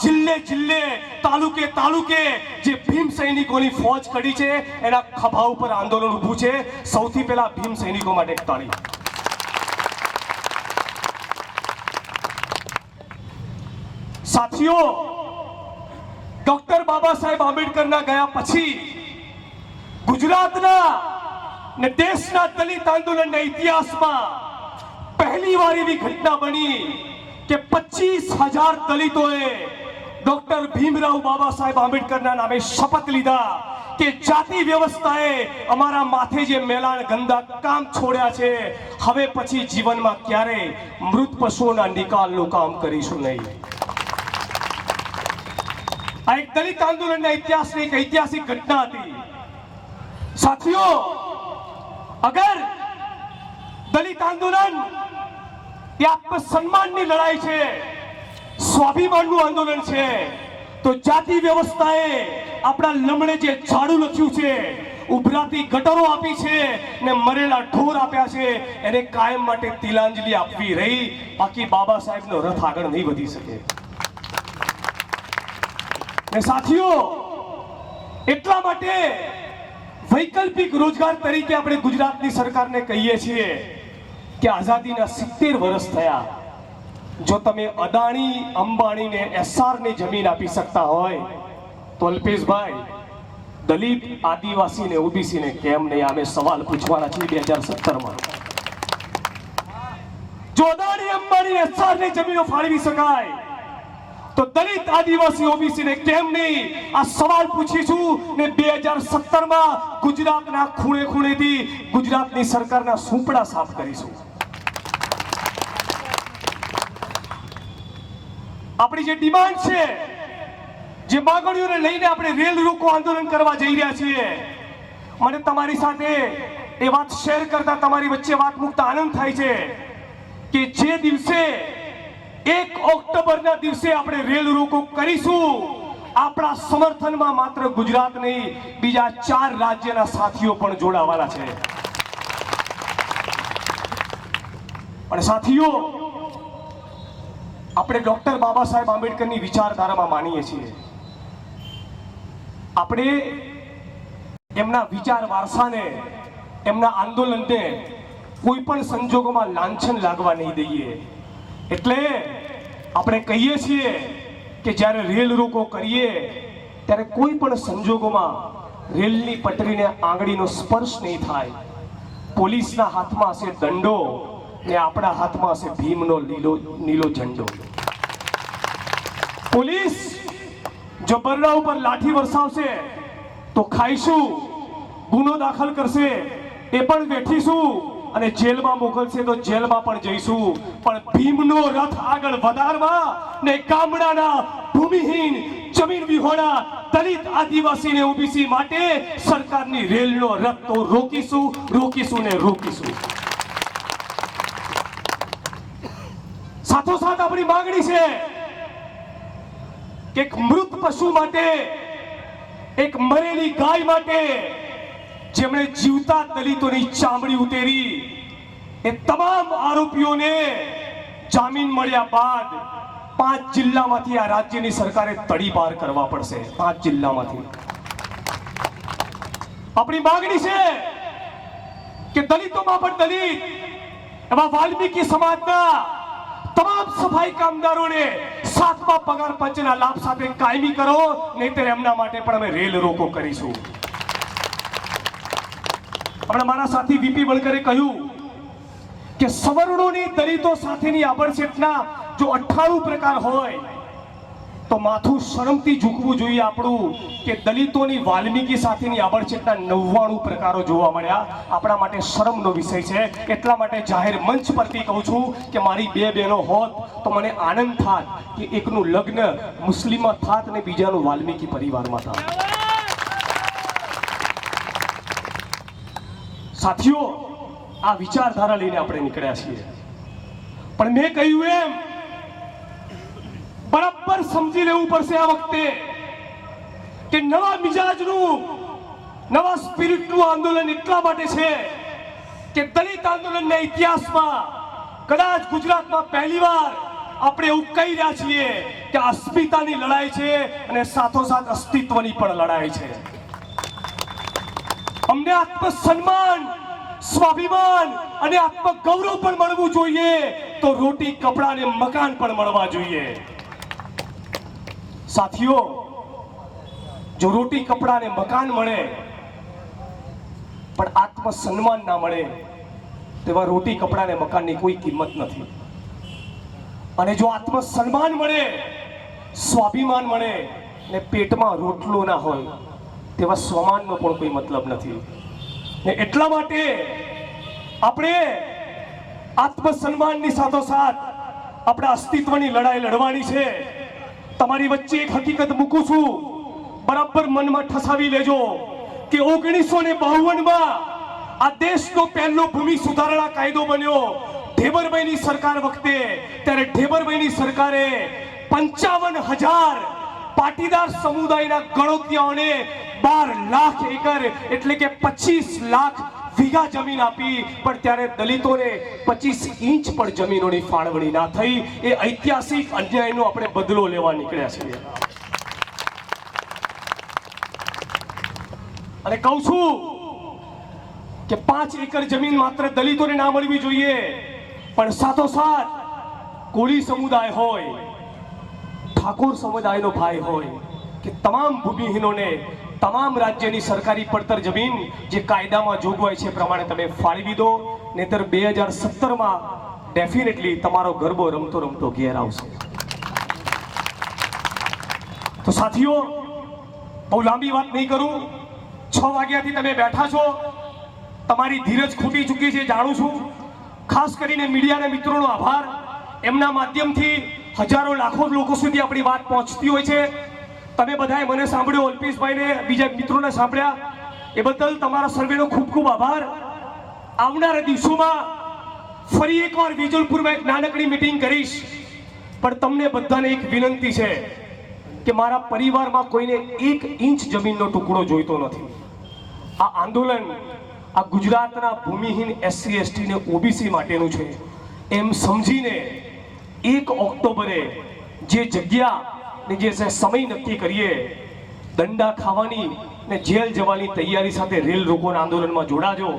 જિલ્લે જિલ્લે, તાલુકે તાલુકે જે ભીમ સૈનિકોની ફોજ ખડી છે એના ખભા ઉપર આંદોલન ઊભું છે। સૌથી પહેલા ભીમ સૈનિકો માટે એક તાળી। साथियों, डॉक्टर बाबा साहेब आंबेडकर गया पछी गुजरातना ने देशना दलित आंदोलन इतिहास में पहली बार एवी घटना बनी कि 25,000 दलितों डॉक्टर भीमराव बाबा साहेब आंबेडकर नामे शपथ लीधा કે જાતિ વ્યવસ્થાએ અમારા માથે જે મેલાણ ગંદા કામ છોડ્યા છે, હવે પછી જીવનમાં ક્યારેય મૃત પશુઓના નિકાલનું કામ કરીશું નહીં. આ એક દલિત આંદોલનના ઇતિહાસની એક ઐતિહાસિક ઘટના હતી. સાથીઓ, અગર દલિત આંદોલન એ આત્મસન્માનની લડાઈ છે, સ્વાભિમાનનું આંદોલન છે, તો જાતિ વ્યવસ્થાએ આપણા લમણે જે ઝાડુ લખ્યું છે, ઉભરાતી ગટરો આપી છે ને મરેલા ઢોર આપ્યા છે, એને કાયમ માટે તિલાંજલિ આપવી રહી. બાકી બાબા સાહેબનો રથ આગળ નહીં વધી શકે. ને સાથીઓ, એટલા માટે વૈકલ્પિક રોજગાર તરીકે આપણે ગુજરાતની સરકારને કહીએ છીએ કે આઝાદીના 70 વર્ષ થયા. જો તમે અદાણી અંબાણીને એસઆરની જમીન આપી શકતા હોય તો અલ્પેશભાઈ, દલિત આદિવાસીને ઓબીસીને કેમ નહીં? અમે સવાલ પૂછવાના છીએ 2017માં. જો અદાણી અંબાણી એસઆરની જમીનો ફાળવી શકાય તો દલિત આદિવાસી ઓબીસીને કેમ નહીં? આ સવાલ પૂછીશું ને 2017માં ગુજરાતના ખૂણે ખૂણેથી ગુજરાતની સરકારના સુપડા સાફ કરીશું. આપણી જે ડિમાન્ડ છે, જે માંગણીઓને લઈને આપણે રેલ રોકો આંદોલન કરવા જઈ રહ્યા છીએ, મને તમારી સાથે એ વાત શેર કરતા, તમારી વચ્ચે વાત મૂકતા આનંદ થાય છે કે જે દિવસે 1 ઓક્ટોબરના દિવસે આપણે રેલ રોકો કરીશું, આપણા સમર્થનમાં માત્ર ગુજરાત નહીં, બીજા 4 રાજ્યના સાથીઓ પણ જોડાવાના છે. અને સાથીઓ, આપણે ડોક્ટર બાબા સાહેબ આંબેડકરની વિચારધારામાં માનીએ છીએ. આપણે એમના વિચાર વારસાને, એમના આંદોલનને કોઈ પણ સંજોગોમાં લાંછન લાગવા નહીં દઈએ. એટલે આપણે કહીએ છીએ કે જ્યારે રેલ રોકો કરીએ ત્યારે કોઈ પણ સંજોગોમાં રેલની પટરીને આંગળીનો સ્પર્શ નહીં થાય. પોલીસના હાથમાં હશે દંડો ને આપણા હાથમાં હશે ભીમનો નીલો ઝંડો. પોલીસ જો બરડા ઉપર લાઠી વરસાવશે તો ખાઈશું, ગુનો દાખલ કરશે એ પણ વેઠીશું, અને જેલમાં મોકલશે તો જેલમાં પણ જઈશું. પણ ભીમનો રથ આગળ વધારવા ને ગામડાના ભૂમિહીન, જમીન વિહોણા દલિત આદિવાસી ને ઓબીસી માટે સરકારની રેલનો રથ તો રોકીશું, રોકીશું ને રોકીશું. સાથોસાથ આપણી માંગણી છે કે એક મૃત પશુ માટે, એક મરેલી ગાય માટે, જેમણે જીવતા દલિતોની ચામડી ઉતેરી, એ તમામ આરોપીઓને જામીન મળ્યા બાદ 5 જિલ્લામાંથી આ રાજ્યની સરકારે તડીપાર કરવા પડશે. 5 જિલ્લામાંથી આપણી માંગણી છે કે દલિતોમાં પણ દલિત એવા વાલ્મીકી સમાજના તમામ સફાઈ કામદારોને 7મા પગાર પંચના લાભ સાથે કાયમી કરો, નહીંતર એમના માટે પણ અમે રેલ રોકો કરીશું. હમણાં મારા સાથી વીપી વણકરે કહ્યું કે સવર્ણોની દલિતો સાથેની આબડછેટના જો 98 પ્રકાર હોય તો માથું શરમથી ઝૂકવું જોઈએ આપણું કે દલિતોની વાલ્મીકી સાથેની આબડછેટના 99 પ્રકારો જોવા મળ્યા. આપણા માટે શરમનો વિષય છે. એટલા માટે જાહેર મંચ પરથી કહું છું કે મારી 2 બહેનો હોત તો મને આનંદ થાત કે એકનું લગ્ન મુસ્લિમમાં થાત અને બીજાનું વાલ્મીકી પરિવારમાં થાત. સાથીઓ, આ વિચારધારા લઈને આપણે નીકળ્યા છીએ, પણ મેં કહ્યું એમ બરાબર સમજી લેવું પડશે આ વખતે કે નવા મિજાજનું, નવા સ્પિરિટનું આંદોલન એટલા માટે છે કે દલિત આંદોલનના ઇતિહાસમાં કદાચ ગુજરાતમાં પહેલીવાર આપણે એવું કહી રહ્યા છીએ કે અસ્મિતાની લડાઈ છે અને સાથોસાથ અસ્તિત્વની પણ લડાઈ છે. અમને આત્મસન્માન, સ્વાભિમાન અને આત્મગૌરવ પણ મળવું જોઈએ તો રોટી, કપડા અને મકાન પણ મળવા જોઈએ. સાથીઓ, જો રોટી, કપડા અને મકાન મળે પણ આત્મસન્માન ના મળે તેવા રોટી, કપડા અને મકાનની કોઈ કિંમત નથી. અને જો આત્મસન્માન મળે, સ્વાભિમાન મળે ને પેટમાં રોટલો ના હોય તેવા સ્વમાનનો પણ કોઈ મતલબ નથી ને એટલા માટે આપણે આત્મસન્માનની સાથોસાથ આપણા અસ્તિત્વની લડાઈ લડવાની છે. તમારી વચ્ચે એક હકીકત મૂકું છું, બરાબર મનમાં ઠસાવી લેજો કે 1952માં આ દેશનો પહેલો ભૂમિ સુધારણા કાયદો બન્યો ઢેબરભાઈની સરકાર વખતે. ત્યારે ઢેબરભાઈની સરકારે 55,000 પાટીદાર સમુદાયના ગણોતિયાઓને 12 લાખ એકર એટલે કે 25 લાખ વીઘા જમીન આપી. પણ ત્યારે દલિતોને 25 ઇંચ પણ જમીનોની ફાળવણી ના થઈ. એ ઐતિહાસિક અન્યાયનો આપણે બદલો લેવા નીકળ્યા છીએ. અને કહું છું કે 5 એકર જમીન માત્ર દલિતોને ના મળવી જોઈએ, પણ સાથોસાથ કોળી સમુદાય હોય, ઠાકોર સમુદાયનો ભાઈ હોય કે તમામ ભૂમિહીનોને તમામ રાજ્યની સરકારી પડતર જમીન જે કાયદામાં જોગવાઈ છે પ્રમાણે તમે ફાળવી દો, નહીતર 2017માં ડેફિનેટલી તમારો ગરબો રમતો રમતો ઘેર આવશે. તો સાથીઓ, બહુ લાંબી વાત નહીં કરું. 6 વાગ્યાથી તમે બેઠા છો, તમારી ધીરજ ખૂટી ચૂકી છે, જાણું છું. ખાસ કરીને મીડિયાના મિત્રોનો આભાર. એમના માધ્યમથી હજારો લાખો લોકો સુધી આપણી વાત પહોંચતી હોય છે. તમે બધાએ મને સાંભળ્યો, અલ્પેશભાઈને, બીજા મિત્રોને સાંભળ્યા, એ બદલ તમારા સર્વેનો ખૂબ ખૂબ આભાર. આવનારા દિવસોમાં ફરી એકવાર વિજલપુરમાં એક નાનકડી મીટિંગ કરીશ, પણ તમને બધાને એક વિનંતી છે કે મારા પરિવારમાં કોઈને 1 ઇંચ જમીનનો ટુકડો જોઈતો નથી. આ આંદોલન આ ગુજરાતના ભૂમિહીન SC ST ને OBC માટેનું છે એમ સમજીને 1 ઓક્ટોબરે જે જગ્યા ને જે સમય નક્કી કરીએ, દંડા ખાવાની ને જેલ જવાની તૈયારી સાથે રેલ રોકોના આંદોલનમાં જોડાજો.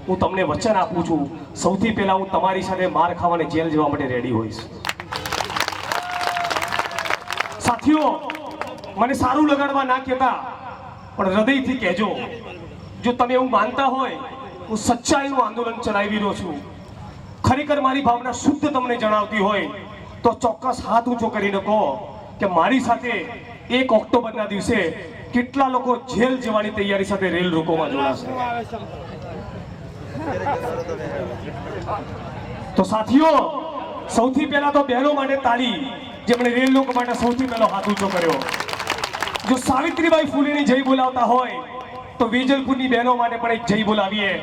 હું તમને વચન આપું છું, સૌથી પહેલા હું તમારી સાથે માર ખાવાને જેલ જવા માટે રેડી હોઈશ. સાથીઓ, મને સારું લગાડવા ના કહેતા, પણ હૃદયથી કહેજો, જો તમે એવું માનતા હોય હું સચ્ચાઈનું આંદોલન ચલાવી રહ્યો છું, ખરેખર મારી ભાવના શુદ્ધ તમને જણાવતી હોય, તો ચોક્કસ હાથ ઊંચો કરીને કહો કે મારી સાથે 1 ઓક્ટોબરના દિવસે કેટલા લોકો જેલ જવાની તૈયારી સાથે રેલ રોકોમાં જોડાશે. તો સાથીઓ, સૌથી પહેલા તો બહેનો માટે તાળી, જેમણે રેલ રોકો માટે સૌથી પહેલો હાથ ઊંચો કર્યો. જો સાવિત્રીબાઈ ફૂલેની જય બોલાવતા હોય તો વેજલપુરની બહેનો માટે પણ એક જય બોલાવીએ.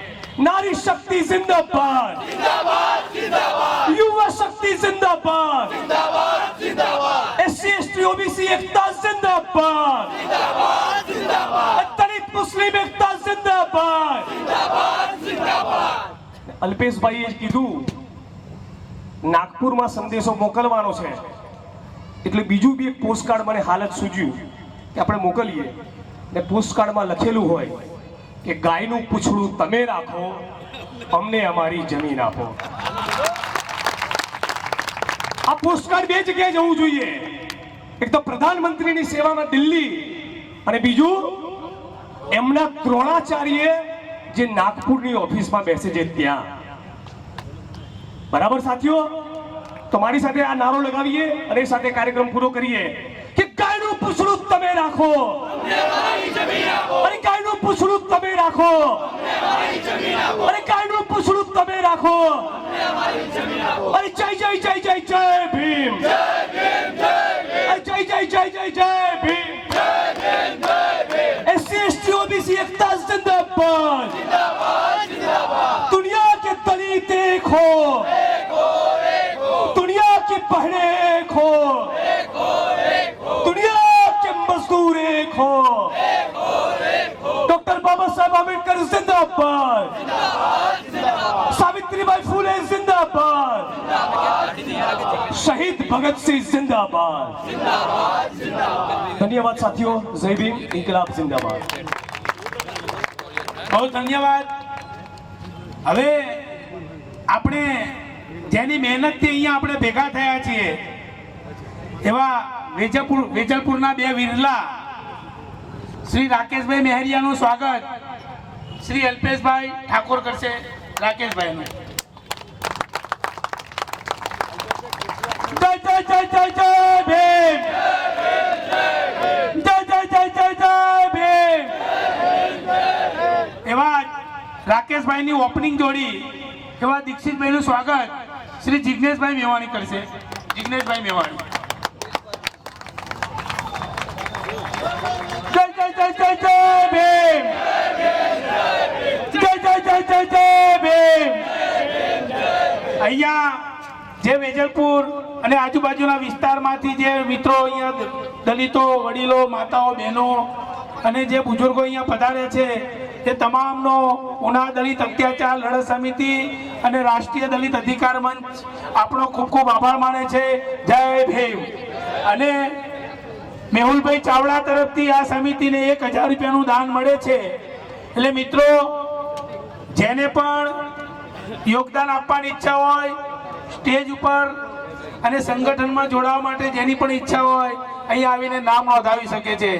નારી શક્તિ જિંદાબાદ, જિંદાબાદ, જિંદાબાદ. યુવા શક્તિ જિંદાબાદ, જિંદાબાદ, જિંદાબાદ. SC ST OBC એકતા જિંદાબાદ, જિંદાબાદ, જિંદાબાદ. દલિત મુસ્લિમ એકતા જિંદાબાદ, જિંદાબાદ, જિંદાબાદ. અલ્પેશભાઈએ કીધું નાગપુરમાં સંદેશો મોકલવાનો છે, એટલે બીજું બી એક પોસ્ટકાર્ડ મને હાલત સૂજ્યું કે આપણે મોકલીએ. ને પોસ્ટકાર્ડમાં લખેલું હોય કે ગાયનું પૂંછડું તમે રાખો, અમને અમારી જમીન આપો. આ પોસ્ટકાર્ડ 2 જગ્યાએ જવું જોઈએ. એક તો પ્રધાનમંત્રીની સેવામાં દિલ્હી, અને બીજું એમના દ્રોણાચાર્ય જે નાગપુરની ઓફિસમાં બેસે છે ત્યાં. બરાબર સાથીઓ? તો મારી સાથે આ નારો લગાવીએ અને એ સાથે કાર્યક્રમ પૂરો કરીએ કે ગાયનું પૂંછડું તમે રાખો, અરે ગાયનું પૂંછડું તમે રાખો, અરે ગાયનું પૂંછડું તમે રાખો. અરે જય જય જય જય જય ભીમ, અરે જય જય જય જય જય ભીમ. SC ST OBC એકતા जिंदाबाद, दुनिया के दलित एक हो, दुनिया की बहनें एक हो, दुनिया के मजदूर एक हो. डॉक्टर बाबा साहब आम्बेडकर जिंदाबाद, सावित्रीबाई फूले जिंदाबाद, शहीद भगत सिंह जिंदाबाद. धन्यवाद साथियों. जय भीम, इंकलाब जिंदाबाद. બહુ ધન્યવાદ. હવે આપણે જેની મહેનતથી અહીંયા આપણે ભેગા થયા છીએ એવા વેજલપુરના 2 વિરલા શ્રી રાકેશભાઈ મહેરિયાનું સ્વાગત શ્રી અલ્પેશભાઈ ઠાકોર કરશે. રાકેશભાઈનું જય જય જય જય જય ભીમ, જય જય જય જય જય ભીમ. રાકેશભાઈની ઓપનિંગ જોડી એવા દીક્ષિતભાઈનું સ્વાગત શ્રી જિજ્ઞેશભાઈ મેવાણી કરશે. જિજ્ઞેશભાઈ મેવાણી. જય જય જય જય જય ભીમ. જય જય જય જય જય ભીમ. અહીંયા જે વેજલપુર અને આજુબાજુના વિસ્તારમાંથી જે મિત્રો અહીંયા દલિતો, વડીલો, માતાઓ, બહેનો અને જે બુઝુર્ગો અહીંયા પધારે છે એ તમામનો ઉના દલિત અત્યાચાર લડત સમિતિ અને રાષ્ટ્રીય દલિત અધિકાર મંચ આપણો ખૂબ ખૂબ આભાર માને છે. જય ભીમ. અને મેહુલભાઈ ચાવડા તરફથી આ સમિતિને 1000 રૂપિયાનું દાન મળે છે. એટલે મિત્રો જેને પણ યોગદાન આપવાની ઈચ્છા હોય સ્ટેજ ઉપર અને સંગઠનમાં જોડાવા માટે જેની પણ ઈચ્છા હોય અહીંયા આવીને નામ નોંધાવી શકે છે.